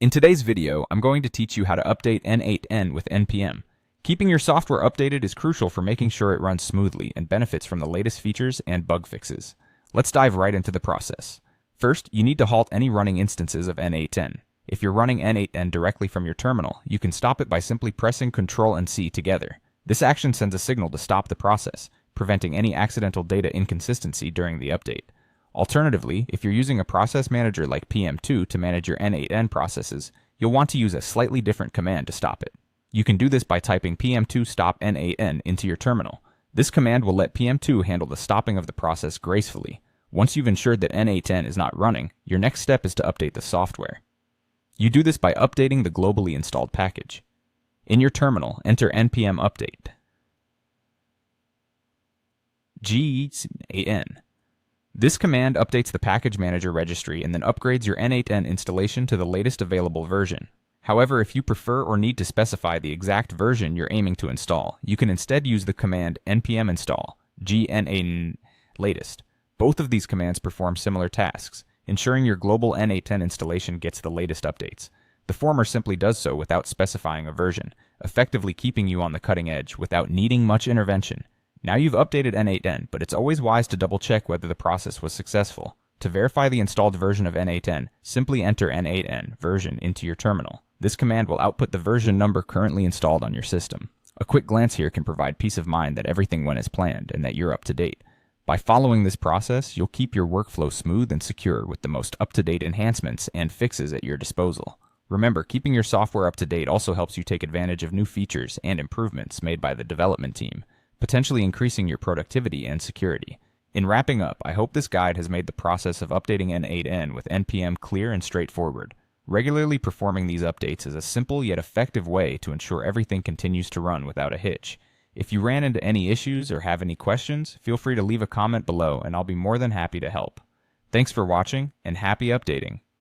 In today's video, I'm going to teach you how to update n8n with NPM. Keeping your software updated is crucial for making sure it runs smoothly and benefits from the latest features and bug fixes. Let's dive right into the process. First, you need to halt any running instances of n8n. If you're running n8n directly from your terminal, you can stop it by simply pressing Ctrl and C together. This action sends a signal to stop the process, preventing any accidental data inconsistency during the update. Alternatively, if you're using a process manager like PM2 to manage your n8n processes, you'll want to use a slightly different command to stop it. You can do this by typing PM2 stop n8n into your terminal. This command will let PM2 handle the stopping of the process gracefully. Once you've ensured that n8n is not running, your next step is to update the software. You do this by updating the globally installed package. In your terminal, enter npm update n8n. This command updates the package manager registry and then upgrades your n8n installation to the latest available version. However, if you prefer or need to specify the exact version you're aiming to install, you can instead use the command npm install n8n latest. Both of these commands perform similar tasks, ensuring your global n8n installation gets the latest updates. The former simply does so without specifying a version, effectively keeping you on the cutting edge without needing much intervention. Now you've updated n8n, but it's always wise to double check whether the process was successful. To verify the installed version of n8n, simply enter n8n version into your terminal. This command will output the version number currently installed on your system. A quick glance here can provide peace of mind that everything went as planned and that you're up to date. By following this process, you'll keep your workflow smooth and secure with the most up-to-date enhancements and fixes at your disposal. Remember, keeping your software up to date also helps you take advantage of new features and improvements made by the development team, potentially increasing your productivity and security. In wrapping up, I hope this guide has made the process of updating n8n with NPM clear and straightforward. Regularly performing these updates is a simple yet effective way to ensure everything continues to run without a hitch. If you ran into any issues or have any questions, feel free to leave a comment below and I'll be more than happy to help. Thanks for watching and happy updating.